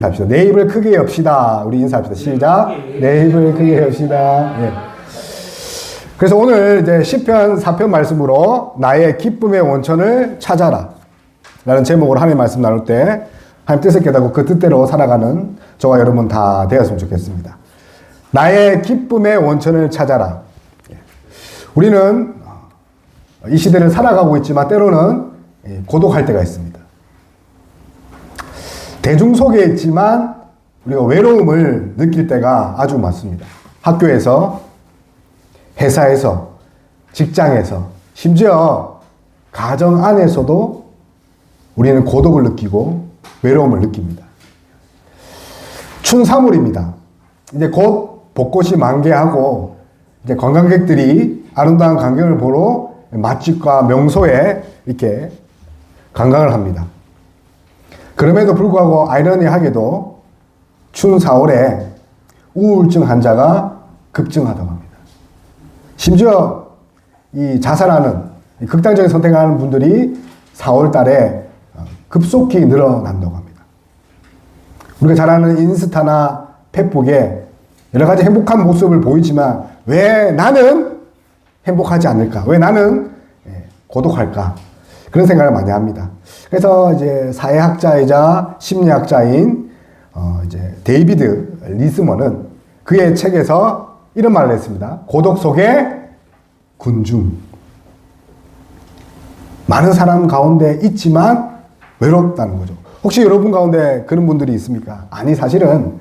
합시다. 내 입을 크게 엽시다. 우리 인사합시다. 시작. 내 입을 크게 엽시다. 예. 그래서 오늘 이제 시편 4편 말씀으로 나의 기쁨의 원천을 찾아라 라는 제목으로 하나님 말씀 나눌 때 하나님 뜻을 깨닫고 그 뜻대로 살아가는 저와 여러분 다 되었으면 좋겠습니다. 나의 기쁨의 원천을 찾아라. 우리는 이 시대를 살아가고 있지만 때로는 고독할 때가 있습니다. 대중 속에 있지만 우리가 외로움을 느낄 때가 아주 많습니다. 학교에서, 회사에서, 직장에서, 심지어 가정 안에서도 우리는 고독을 느끼고 외로움을 느낍니다. 춘삼월입니다. 이제 곧 벚꽃이 만개하고 이제 관광객들이 아름다운 광경을 보러 맛집과 명소에 이렇게 관광을 합니다. 그럼에도 불구하고 아이러니하게도 추운 4월에 우울증 환자가 급증하다고 합니다. 심지어 이 자살하는 극단적인 선택하는 분들이 4월 달에 급속히 늘어난다고 합니다. 우리가 잘 아는 인스타나 페북에 여러 가지 행복한 모습을 보이지만 왜 나는 행복하지 않을까? 왜 나는 고독할까? 그런 생각을 많이 합니다. 그래서 이제 사회학자이자 심리학자인 이제 데이비드 리스먼은 그의 책에서 이런 말을 했습니다. 고독 속의 군중. 많은 사람 가운데 있지만 외롭다는 거죠. 혹시 여러분 가운데 그런 분들이 있습니까? 아니, 사실은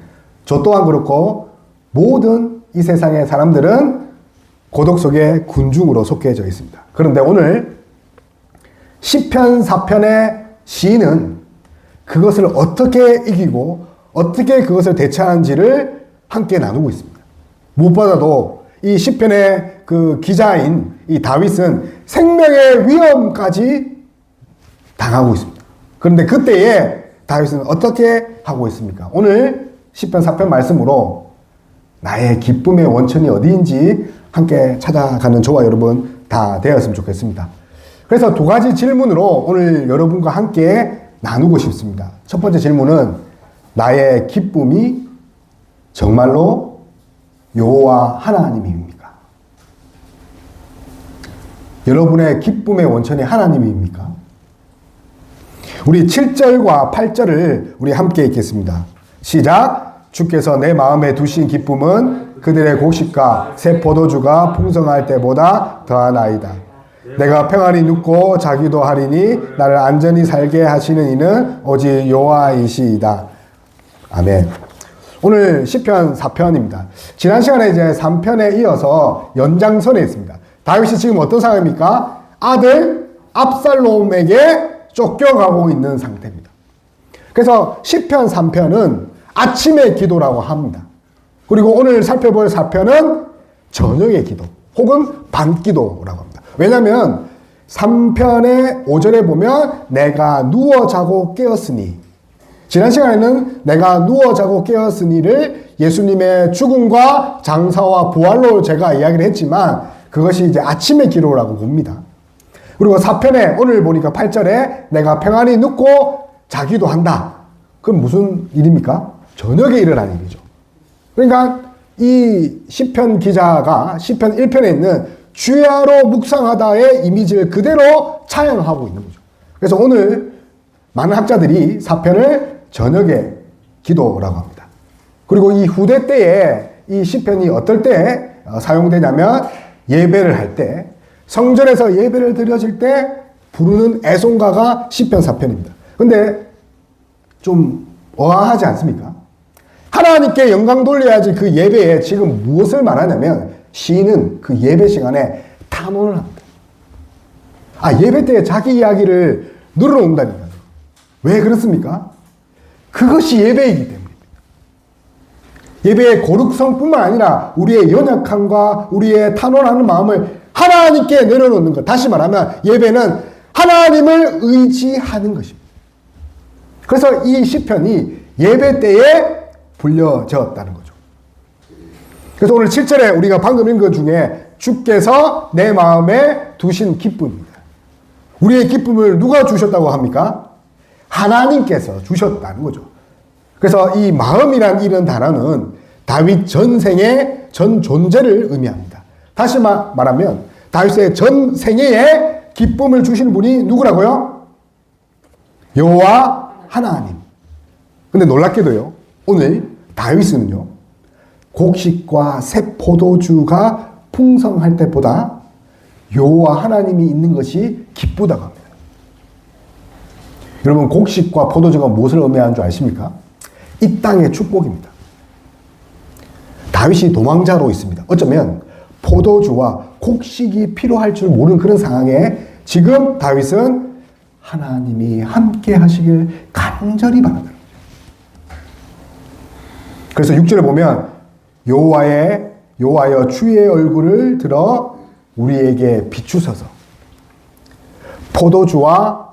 저 또한 그렇고 모든 이 세상의 사람들은 고독 속의 군중으로 속해져 있습니다. 그런데 오늘 시편 4편의 시인은 그것을 어떻게 이기고 어떻게 그것을 대처하는지를 함께 나누고 있습니다. 무엇보다도 이 시편의 그 기자인 이 다윗은 생명의 위험까지 당하고 있습니다. 그런데 그때에 다윗은 어떻게 하고 있습니까? 오늘 시편 4편 말씀으로 나의 기쁨의 원천이 어디인지 함께 찾아가는 저와 여러분 다 되었으면 좋겠습니다. 그래서 두 가지 질문으로 오늘 여러분과 함께 나누고 싶습니다. 첫 번째 질문은 나의 기쁨이 정말로 여호와 하나님입니까? 여러분의 기쁨의 원천이 하나님입니까? 우리 7절과 8절을 우리 함께 읽겠습니다. 시작! 주께서 내 마음에 두신 기쁨은 그들의 곡식과 새 포도주가 풍성할 때보다 더하나이다. 내가 평안히 눕고 자기도 하리니 나를 안전히 살게 하시는 이는 오직 여호와이시이다. 아멘. 오늘 시편 4편입니다. 지난 시간에 이제 3편에 이어서 연장선에 있습니다. 다윗이 지금 어떤 상황입니까? 아들 압살롬에게 쫓겨가고 있는 상태입니다. 그래서 시편 3편은 아침의 기도라고 합니다. 그리고 오늘 살펴볼 4편은 저녁의 기도 혹은 밤기도라고 합니다. 왜냐하면 3편의 5절에 보면 내가 누워 자고 깨었으니, 지난 시간에는 내가 누워 자고 깨었으니를 예수님의 죽음과 장사와 부활로 제가 이야기를 했지만 그것이 이제 아침의 기도라고 봅니다. 그리고 4편에 오늘 보니까 8절에 내가 평안히 눕고 자기도 한다. 그럼 무슨 일입니까? 저녁에 일어나는 일이죠. 그러니까 이 시편 기자가 시편 1편에 있는 주야로 묵상하다의 이미지를 그대로 차용하고 있는 거죠. 그래서 오늘 많은 학자들이 4편을 저녁의 기도라고 합니다. 그리고 이 후대 때에 이 시편이 어떨 때 사용되냐면 예배를 할 때, 성전에서 예배를 드려질 때 부르는 애송가가 시편 4편입니다. 근데 좀 어항하지 않습니까? 하나님께 영광 돌려야지 그 예배에 지금 무엇을 말하냐면 시인은 그 예배 시간에 탐험을 합니다. 예배 때에 자기 이야기를 늘어놓는다니까요. 왜 그렇습니까? 그것이 예배이기 때문입니다. 예배의 거룩성뿐만 아니라 우리의 연약함과 우리의 탄원하는 마음을 하나님께 내려놓는 것. 다시 말하면 예배는 하나님을 의지하는 것입니다. 그래서 이 시편이 예배 때에 불려졌다는 거죠. 그래서 오늘 7절에 우리가 방금 읽은 것 중에 주께서 내 마음에 두신 기쁨입니다. 우리의 기쁨을 누가 주셨다고 합니까? 하나님께서 주셨다는 거죠. 그래서 이 마음이란 이런 단어는 다윗 전생의 전 존재를 의미합니다. 다시 말하면 다윗의 전 생애에 기쁨을 주시는 분이 누구라고요? 여호와 하나님. 근데 놀랍게도요, 오늘 다윗은요, 곡식과 새 포도주가 풍성할 때보다 여호와 하나님이 있는 것이 기쁘다고 합니다. 여러분, 곡식과 포도주가 무엇을 의미하는 줄 아십니까? 이 땅의 축복입니다. 다윗이 도망자로 있습니다. 어쩌면 포도주와 곡식이 필요할 줄 모르는 그런 상황에 지금 다윗은 하나님이 함께 하시길 간절히 바란다는 거죠. 그래서 6절에 보면 여호와여 주의 얼굴을 들어 우리에게 비추소서. 포도주와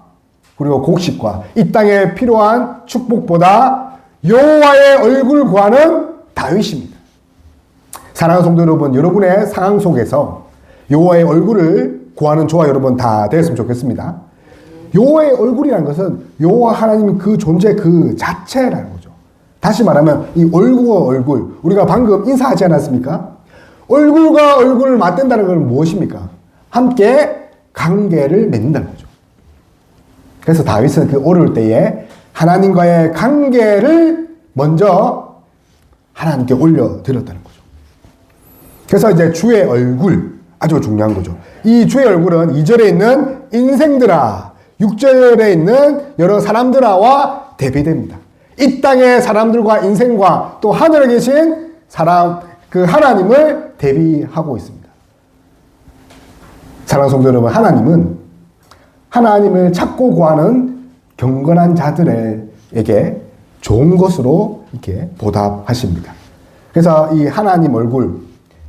그리고 곡식과 이 땅에 필요한 축복보다 여호와의 얼굴을 구하는 다윗입니다. 사랑하는 성도 여러분, 여러분의 상황 속에서 여호와의 얼굴을 구하는 저와 여러분 다 되었으면 좋겠습니다. 여호와의 얼굴이라는 것은 여호와 하나님 그 존재 그 자체라는 거죠. 다시 말하면 이 얼굴과 얼굴, 우리가 방금 인사하지 않았습니까? 얼굴과 얼굴을 맞댄다는 건 무엇입니까? 함께 관계를 맺는다는 거죠. 그래서 다윗은 그 어려울 때에 하나님과의 관계를 먼저 하나님께 올려드렸다는 거죠. 그래서 이제 주의 얼굴, 아주 중요한 거죠. 이 주의 얼굴은 2절에 있는 인생들아, 6절에 있는 여러 사람들아와 대비됩니다. 이 땅의 사람들과 인생과 또 하늘에 계신 사람, 그 하나님을 대비하고 있습니다. 사랑하는 성도 여러분, 하나님은 하나님을 찾고 구하는 경건한 자들에게 좋은 것으로 이렇게 보답하십니다. 그래서 이 하나님 얼굴,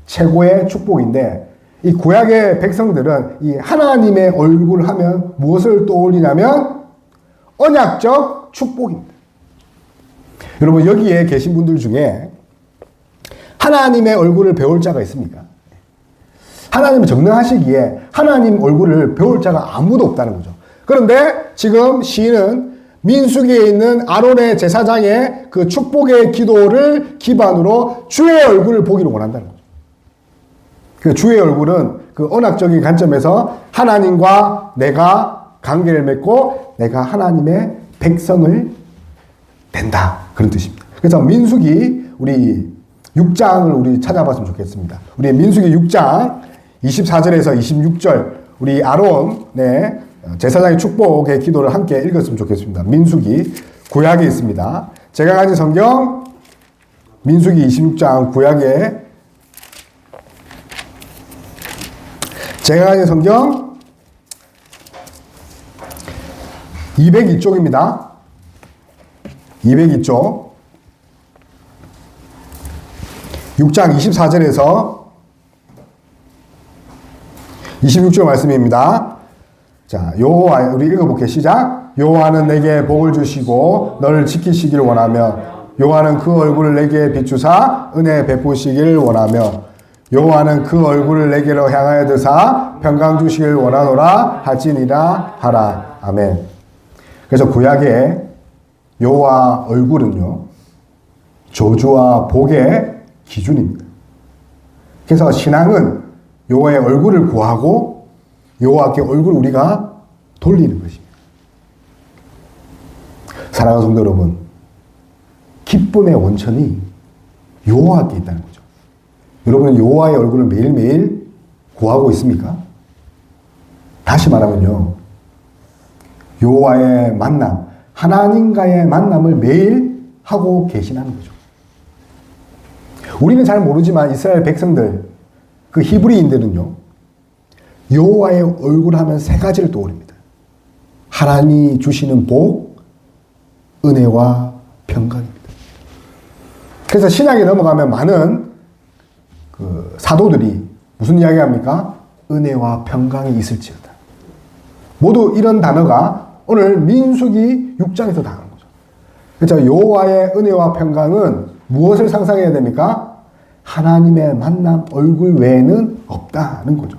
최고의 축복인데, 이 구약의 백성들은 이 하나님의 얼굴 하면 무엇을 떠올리냐면 언약적 축복입니다. 여러분, 여기에 계신 분들 중에 하나님의 얼굴을 배울 자가 있습니까? 하나님은 정령하시기에 하나님 얼굴을 배울 자가 아무도 없다는 거죠. 그런데 지금 시인은 민수기에 있는 아론의 제사장의 그 축복의 기도를 기반으로 주의 얼굴을 보기를 원한다는 거죠. 그 주의 얼굴은 그 언약적인 관점에서 하나님과 내가 관계를 맺고 내가 하나님의 백성을 된다. 그런 뜻입니다. 그래서 민수기 우리 6장을 우리 찾아봤으면 좋겠습니다. 우리 민수기 6장 24절에서 26절 우리 아론의 제사장의 축복의 기도를 함께 읽었으면 좋겠습니다. 민수기 구약에 있습니다. 제가 가진 성경 민수기 26장 구약에 제가 가진 성경 202쪽입니다. 202쪽 6장 24절에서 26절 말씀입니다. 자, 여호와, 우리 읽어볼게요. 시작. 여호와는 내게 복을 주시고 너를 지키시기를 원하며 여호와는 그 얼굴을 내게 비추사 은혜 베푸시기를 원하며 여호와는 그 얼굴을 내게로 향하여 드사 평강 주시기를 원하노라 할지니라 하라. 아멘. 그래서 구약의 여호와 얼굴은요, 저주와 복의 기준입니다. 그래서 신앙은 여호와의 얼굴을 구하고 여호와께 얼굴을 우리가 돌리는 것입니다. 사랑하는 성도 여러분, 기쁨의 원천이 여호와께 있다는 거죠. 여러분은 여호와의 얼굴을 매일매일 구하고 있습니까? 다시 말하면요, 여호와의 만남, 하나님과의 만남을 매일 하고 계시다는 거죠. 우리는 잘 모르지만 이스라엘 백성들, 그 히브리인들은요, 여호와의 얼굴 하면 세 가지를 떠올립니다. 하나님이 주시는 복, 은혜와 평강입니다. 그래서 신약에 넘어가면 많은 그 사도들이 무슨 이야기 합니까? 은혜와 평강이 있을지어다. 모두 이런 단어가 오늘 민수기 6장에서 나오는 거죠. 그래서 여호와의 은혜와 평강은 무엇을 상상해야 됩니까? 하나님의 만남 얼굴 외에는 없다는 거죠.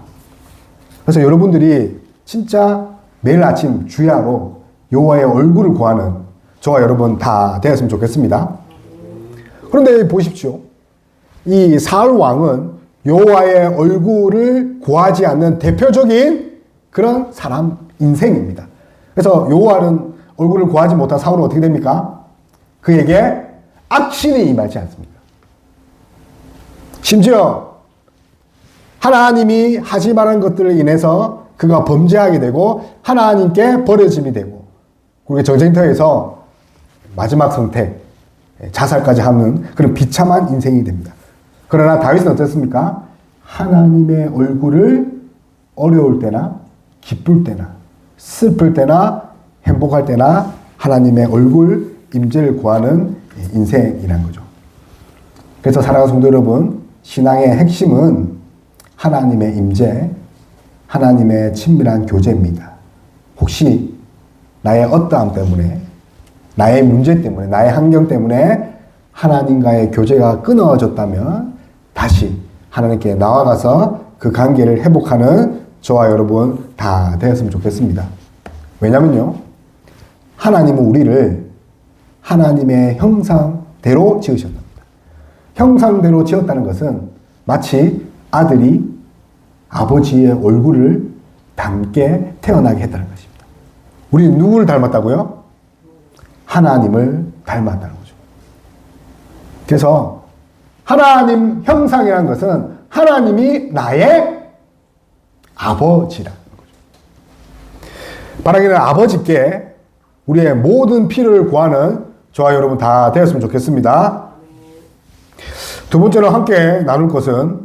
그래서 여러분들이 진짜 매일 아침 주야로 여호와의 얼굴을 구하는 저와 여러분 다 되었으면 좋겠습니다. 그런데 보십시오. 이 사울 왕은 여호와의 얼굴을 구하지 않는 대표적인 그런 사람 인생입니다. 그래서 여호와는 얼굴을 구하지 못한 사울은 어떻게 됩니까? 그에게 악신이 임하지 않습니까? 심지어 하나님이 하지 말한 것들을 인해서 그가 범죄하게 되고 하나님께 버려짐이 되고 그리고 전쟁터에서 마지막 선택, 자살까지 하는 그런 비참한 인생이 됩니다. 그러나 다윗은 어땠습니까? 하나님의 얼굴을 어려울 때나 기쁠 때나 슬플 때나 행복할 때나 하나님의 얼굴 임재를 구하는 인생이란 거죠. 그래서 사랑하는 성도 여러분, 신앙의 핵심은 하나님의 임재, 하나님의 친밀한 교제입니다. 혹시 나의 어떠함 때문에, 나의 문제 때문에, 나의 환경 때문에 하나님과의 교제가 끊어졌다면 다시 하나님께 나아가서 그 관계를 회복하는 저와 여러분 다 되었으면 좋겠습니다. 왜냐면요, 하나님은 우리를 하나님의 형상대로 지으셨답니다. 형상대로 지었다는 것은 마치 아들이 아버지의 얼굴을 닮게 태어나게 했다는 것입니다. 우리는 누구를 닮았다고요? 하나님을 닮았다는 거죠. 그래서 하나님 형상이라는 것은 하나님이 나의 아버지라는 거죠. 바라기는 아버지께 우리의 모든 필요를 구하는 저와 여러분 다 되었으면 좋겠습니다. 두 번째로 함께 나눌 것은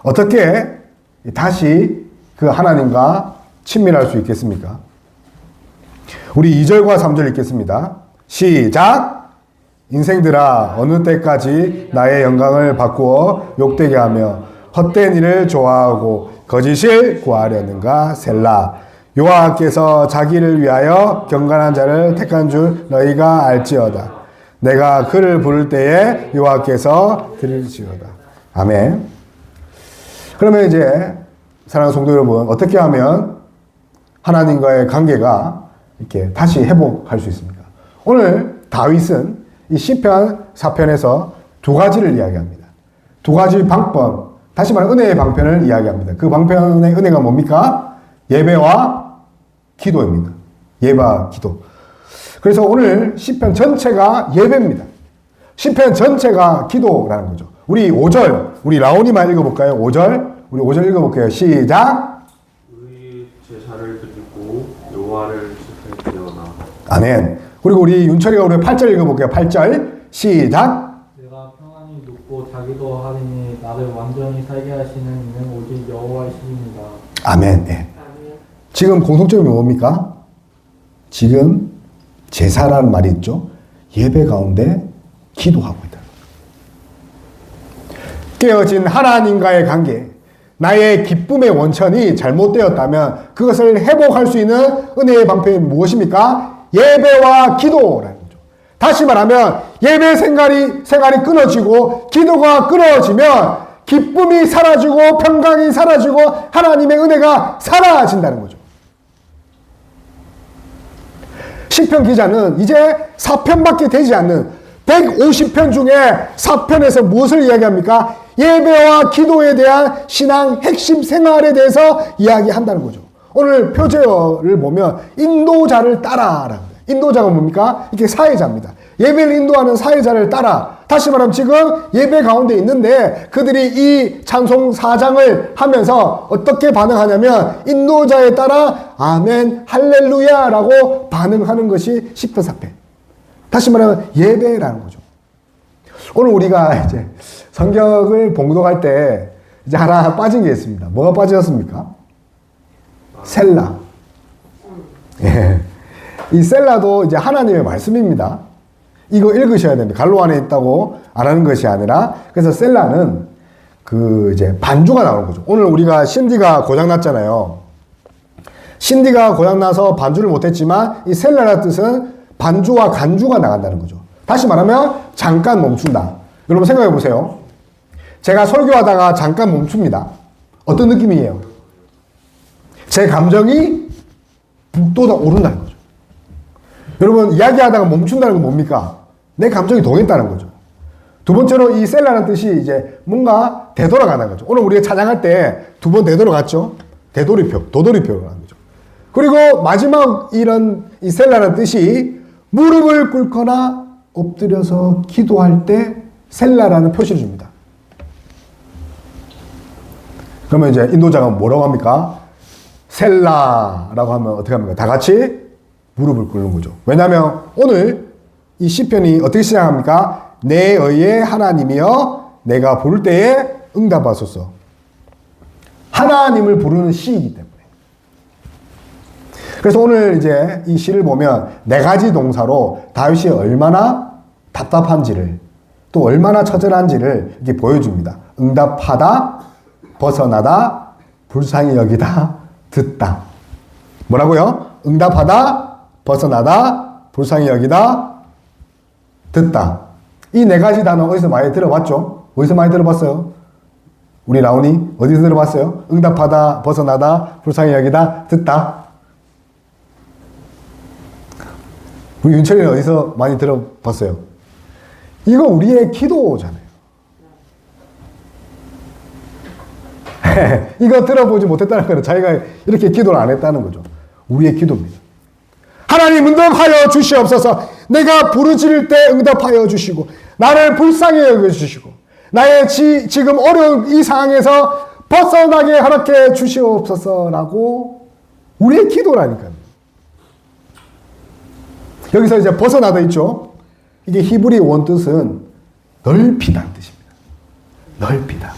어떻게 다시 그 하나님과 친밀할 수 있겠습니까? 우리 2절과 3절 읽겠습니다. 시작! 인생들아 어느 때까지 나의 영광을 바꾸어 욕되게 하며 헛된 일을 좋아하고 거짓을 구하려는가 셀라. 여호와께서 자기를 위하여 경건한 자를 택한 줄 너희가 알지어다. 내가 그를 부를 때에 여호와께서 들을지어다. 아멘. 그러면 이제 사랑하는 성도 여러분, 어떻게 하면 하나님과의 관계가 이렇게 다시 회복할 수 있습니까? 오늘 다윗은 이 시편 4편에서 두 가지를 이야기합니다. 두 가지 방법, 다시 말해 은혜의 방편을 이야기합니다. 그 방편의 은혜가 뭡니까? 예배와 기도입니다. 예배와 기도. 그래서 오늘 시편 전체가 예배입니다. 시편 전체가 기도라는 거죠. 우리 5절, 우리 라온이만 읽어볼까요? 5절, 우리 5절 읽어볼게요. 시작. 우리 제사를 드리고 여호와를 지킬지어다. 아멘. 그리고 우리 윤철이가 우리 8절 읽어볼게요. 8절 시작. 내가 평안히 눕고 자기도 하리니 나를 완전히 살게 하시는 이는 오직 여호와이시니라. 아멘. 네. 지금 공통점이 뭡니까? 지금 제사라는 말이 있죠. 예배 가운데 기도하고 있다. 깨어진 하나님과의 관계, 나의 기쁨의 원천이 잘못되었다면 그것을 회복할 수 있는 은혜의 방편이 무엇입니까? 예배와 기도라는 거죠. 다시 말하면 예배 생활이 끊어지고 기도가 끊어지면 기쁨이 사라지고 평강이 사라지고 하나님의 은혜가 사라진다는 거죠. 시편 기자는 이제 4편밖에 되지 않는 150편 중에 4편에서 무엇을 이야기합니까? 예배와 기도에 대한 신앙 핵심 생활에 대해서 이야기한다는 거죠. 오늘 표제어를 보면 인도자를 따라라는 거예요. 인도자가 뭡니까? 이게 사회자입니다. 예배를 인도하는 사회자를 따라. 다시 말하면 지금 예배 가운데 있는데 그들이 이 찬송 4장을 하면서 어떻게 반응하냐면 인도자에 따라 아멘 할렐루야라고 반응하는 것이 시편 4편. 다시 말하면 예배라는 거죠. 오늘 우리가 이제 성경을 봉독할 때 이제 하나 빠진 게 있습니다. 뭐가 빠졌습니까? 셀라. 예. 이 셀라도 이제 하나님의 말씀입니다. 이거 읽으셔야 됩니다. 갈로 안에 있다고 안 하는 것이 아니라. 그래서 셀라는 그 이제 반주가 나오는 거죠. 오늘 우리가 신디가 고장났잖아요. 신디가 고장나서 반주를 못했지만 이 셀라라는 뜻은 반주와 간주가 나간다는 거죠. 다시 말하면 잠깐 멈춘다. 여러분 생각해 보세요. 제가 설교하다가 잠깐 멈춥니다. 어떤 느낌이에요? 제 감정이 북돋아 오른다는 거죠. 여러분, 이야기하다가 멈춘다는 건 뭡니까? 내 감정이 동했다는 거죠. 두 번째로 이 셀라는 뜻이 이제 뭔가 되돌아가는 거죠. 오늘 우리가 찬양할 때 두 번 되돌아갔죠. 되돌이표, 도돌이표라는 거죠. 그리고 마지막 이런 이 셀라는 뜻이 무릎을 꿇거나 엎드려서 기도할 때 셀라라는 표시를 줍니다. 그러면 이제 인도자가 뭐라고 합니까? 셀라라고 하면 어떻게 합니까? 다 같이 무릎을 꿇는 거죠. 왜냐하면 오늘 이 시편이 어떻게 시작합니까? 내 의의 하나님이여 내가 부를 때에 응답하소서. 하나님을 부르는 시이기 때문에. 그래서 오늘 이제 이 시를 보면 네 가지 동사로 다윗이 얼마나 답답한지를 또 얼마나 처절한지를 이렇게 보여줍니다. 응답하다, 벗어나다, 불쌍히 여기다, 듣다. 뭐라고요? 응답하다, 벗어나다, 불쌍히 여기다, 듣다. 이 네 가지 단어 어디서 많이 들어봤죠? 어디서 많이 들어봤어요? 우리 라온이 어디서 들어봤어요? 응답하다, 벗어나다, 불쌍히 여기다, 듣다. 우리 윤철이는 어디서 많이 들어봤어요? 이거 우리의 기도잖아요. 이거 들어보지 못했다는 거는 자기가 이렇게 기도를 안 했다는 거죠. 우리의 기도입니다. 하나님 응답하여 주시옵소서. 내가 부르짖을 때 응답하여 주시고 나를 불쌍히 여겨주시고 나의 지금 어려운 이 상황에서 벗어나게 허락해 주시옵소서라고 우리의 기도라니까요. 여기서 이제 벗어나다 있죠. 이게 히브리 원뜻은 넓히다는 뜻입니다. 넓히다.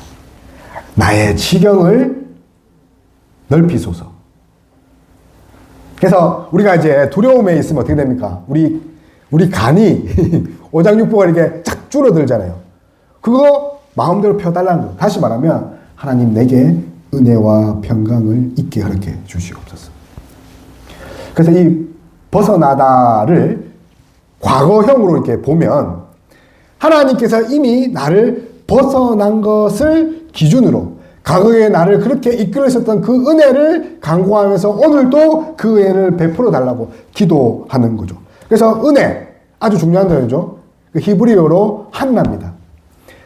나의 지경을 넓히소서. 그래서 우리가 이제 두려움에 있으면 어떻게 됩니까? 우리 간이 오장육부가 이렇게 쫙 줄어들잖아요. 그거 마음대로 펴달라는 거예요. 다시 말하면 하나님 내게 은혜와 평강을 있게 허락해 주시옵소서. 그래서 이 벗어나다를 과거형으로 이렇게 보면 하나님께서 이미 나를 벗어난 것을 기준으로 과거에 나를 그렇게 이끌으셨던 그 은혜를 간구하면서 오늘도 그 은혜를 베풀어 달라고 기도하는 거죠. 그래서 은혜, 아주 중요한 단어죠. 그 히브리어로 한나입니다.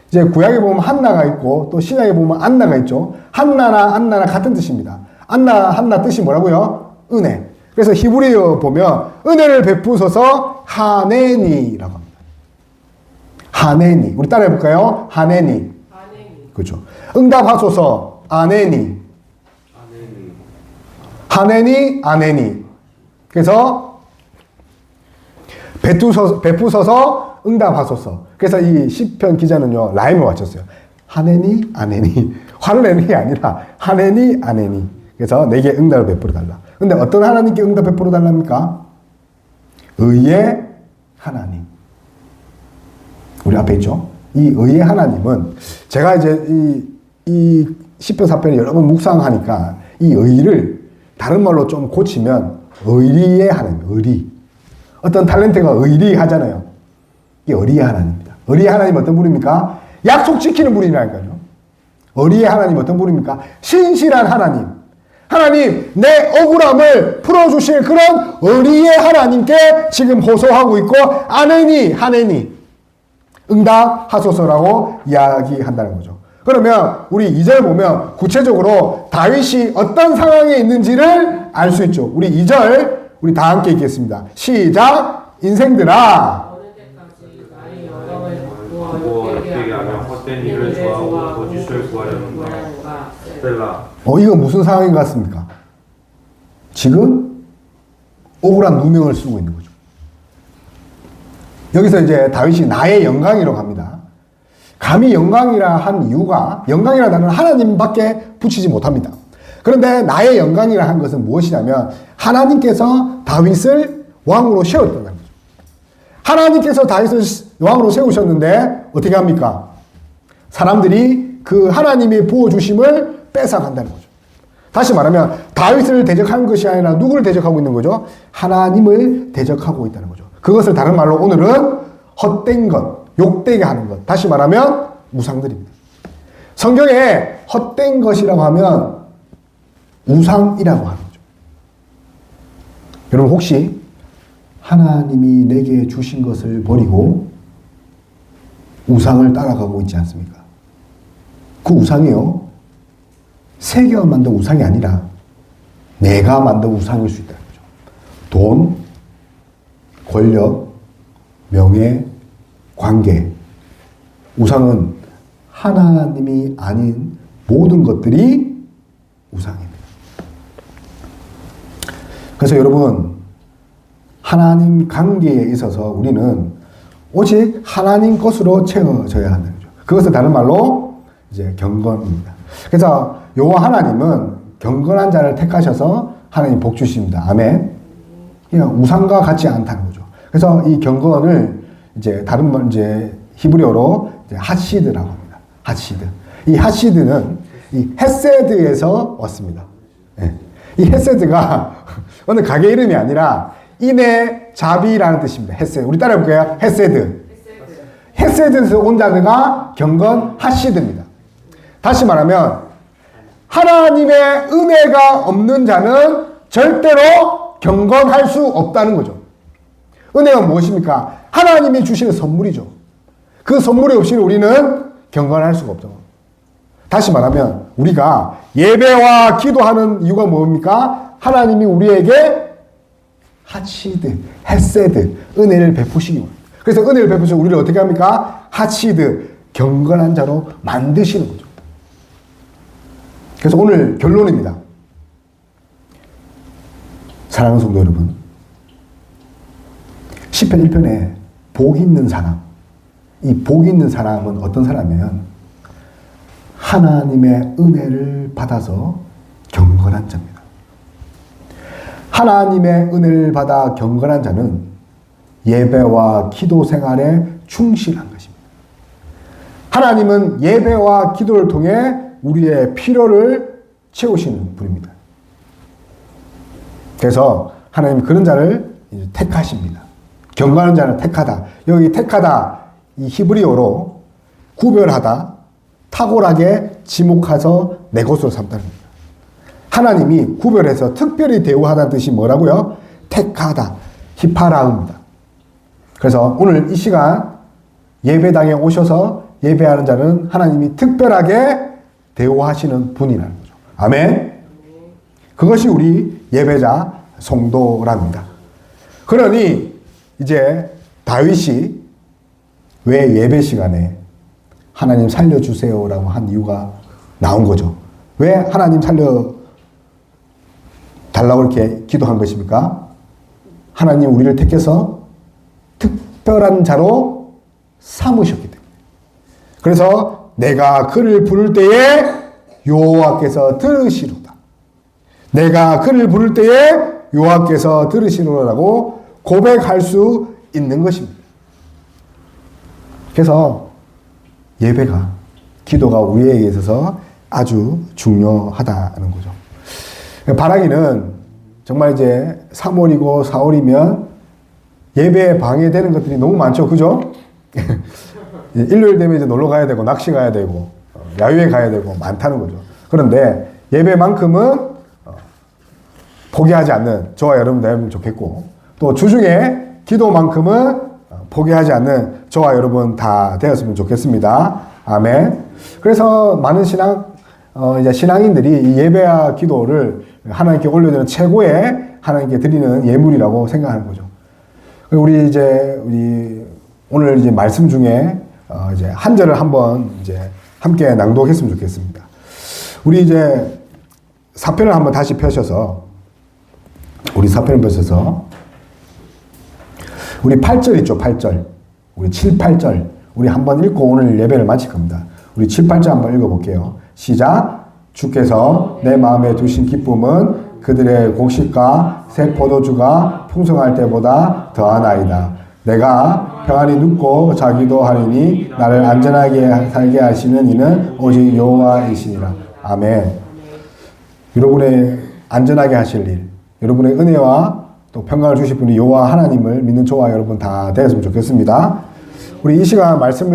이제 구약에 보면 한나가 있고 또 신약에 보면 안나가 있죠. 한나나 안나나 같은 뜻입니다. 한나 뜻이 뭐라고요? 은혜. 그래서 히브리어 보면 은혜를 베푸소서 하네니라고 합니다. 하네니. 우리 따라해 볼까요? 하네니. 그렇죠. 응답하소서 아네니. 하네니 아네니. 그래서 베푸소서 응답하소서. 그래서 이 시편 기자는요 라임을 맞췄어요. 하네니 아네니. 화를 내는 게 아니라 하네니 아네니. 그래서 내게 응답을 베풀어 달라. 근데 어떤 하나님께 응답 베풀어 달랍니까? 의의 하나님. 우리 앞에 있죠? 이 의의 하나님은 제가 이제 이 시편 사편을 여러 번 묵상하니까 이 의를 다른 말로 좀 고치면 의리의 하나님, 의리. 어떤 탤런트가 의리하잖아요. 이게 의리의 하나님입니다. 의리의 하나님 어떤 분입니까? 약속 지키는 분이라니까요. 의리의 하나님 어떤 분입니까? 신실한 하나님. 하나님, 내 억울함을 풀어주실 그런 의리의 하나님께 지금 호소하고 있고, 하네니, 응답하소서라고 이야기한다는 거죠. 그러면 우리 2절 보면 구체적으로 다윗이 어떤 상황에 있는지를 알 수 있죠. 우리 2절, 우리 다 함께 읽겠습니다. 시작! 인생들아. 어떻게 하면 헛된 일을 좋아하고 거짓을 구하려는가. 스텔라. 이거 무슨 상황인 것 같습니까? 지금 억울한 누명을 쓰고 있는 거죠. 여기서 이제 다윗이 나의 영광이라고 합니다. 감히 영광이라 한 이유가 영광이라는 단어는 하나님밖에 붙이지 못합니다. 그런데 나의 영광이라 한 것은 무엇이냐면 하나님께서 다윗을 왕으로 세웠다는 거죠. 하나님께서 다윗을 왕으로 세우셨는데 어떻게 합니까? 사람들이 그 하나님이 부어주심을 뺏어간다는 거죠. 다시 말하면 다윗을 대적하는 것이 아니라 누구를 대적하고 있는 거죠? 하나님을 대적하고 있다는 거죠. 그것을 다른 말로 오늘은 헛된 것, 욕되게 하는 것. 다시 말하면 우상들입니다. 성경에 헛된 것이라고 하면 우상이라고 하는 거죠. 여러분 혹시 하나님이 내게 주신 것을 버리고 우상을 따라가고 있지 않습니까? 그 우상이요, 세계가 만든 우상이 아니라 내가 만든 우상일 수 있다는 거죠. 돈, 권력, 명예, 관계. 우상은 하나님이 아닌 모든 것들이 우상입니다. 그래서 여러분, 하나님 관계에 있어서 우리는 오직 하나님 것으로 채워져야 한다는 거죠. 그것은 다른 말로 이제 경건입니다. 그래서 여호와 하나님은 경건한 자를 택하셔서 하나님 복 주십니다. 아멘. 그냥 우상과 같지 않다는 거죠. 그래서 이 경건을 이제 다른 말 이제 히브리어로 이제 하시드라고 합니다. 하시드. 이 하시드는 이 헤세드에서 왔습니다. 예. 이 헤세드가 어느 가게 이름이 아니라 인의 자비라는 뜻입니다. 헤세드. 우리 따라 해볼게요. 헤세드. 헤세드에서 온 자가 경건 하시드입니다. 다시 말하면 하나님의 은혜가 없는 자는 절대로 경건할 수 없다는 거죠. 은혜가 무엇입니까? 하나님이 주시는 선물이죠. 그 선물이 없이는 우리는 경건할 수가 없죠. 다시 말하면 우리가 예배와 기도하는 이유가 뭡니까? 하나님이 우리에게 하치드, 헤세드, 은혜를 베푸시기 원합니다. 그래서 은혜를 베푸시고 우리를 어떻게 합니까? 하치드, 경건한 자로 만드시는 거죠. 그래서 오늘 결론입니다. 사랑하는 성도 여러분, 시편 1편에 복 있는 사람, 이 복 있는 사람은 어떤 사람이면 하나님의 은혜를 받아서 경건한 자입니다. 하나님의 은혜를 받아 경건한 자는 예배와 기도 생활에 충실한 것입니다. 하나님은 예배와 기도를 통해 우리의 필요를 채우시는 분입니다. 그래서 하나님 그런 자를 택하십니다. 경건한 자를 택하다. 여기 택하다, 이 히브리어로 구별하다, 탁월하게 지목해서 내 것으로 삼다는 겁니다. 하나님이 구별해서 특별히 대우하다는 뜻이 뭐라고요? 택하다, 히파라입니다. 그래서 오늘 이 시간 예배당에 오셔서 예배하는 자는 하나님이 특별하게 대우하시는 분이라는 거죠. 아멘. 그것이 우리 예배자 성도랍니다. 그러니 이제 다윗이 왜 예배 시간에 하나님 살려주세요라고 한 이유가 나온 거죠. 왜 하나님 살려달라고 이렇게 기도한 것입니까? 하나님 우리를 택해서 특별한 자로 삼으셨기 때문에. 그래서 내가 그를 부를 때에 여호와께서 들으시로다. 내가 그를 부를 때에 여호와께서 들으시로라고 고백할 수 있는 것입니다. 그래서 예배가, 기도가 우리에게 있어서 아주 중요하다는 거죠. 바라기는 정말 이제 3월이고 4월이면 예배에 방해되는 것들이 너무 많죠. 그죠? 일요일 되면 이제 놀러 가야 되고, 낚시 가야 되고, 야유회 가야 되고, 많다는 거죠. 그런데 예배만큼은 포기하지 않는 저와 여러분 되면 좋겠고, 또 주중에 기도만큼은 포기하지 않는 저와 여러분 다 되었으면 좋겠습니다. 아멘. 그래서 많은 이제 신앙인들이 이 예배와 기도를 하나님께 올려드리는 최고의 하나님께 드리는 예물이라고 생각하는 거죠. 우리 오늘 이제 말씀 중에 이제 한 절을 한번 이제 함께 낭독했으면 좋겠습니다. 우리 이제 사편을 한번 다시 펴셔서 우리 8절 있죠, 8절. 우리 7, 8절. 우리 한번 읽고 오늘 예배를 마칠 겁니다. 우리 7, 8절 한번 읽어볼게요. 시작. 주께서 내 마음에 두신 기쁨은 그들의 곡식과 새 포도주가 풍성할 때보다 더하나이다. 내가 평안히 눕고 자기도 하리니 나를 안전하게 살게 하시는 이는 오직 여호와이시니라. 아멘. 여러분의 안전하게 하실 일, 여러분의 은혜와 또 평강을 주실 분이 여호와 하나님을 믿는 저와 여러분 다 되었으면 좋겠습니다. 우리 이 시간 말씀을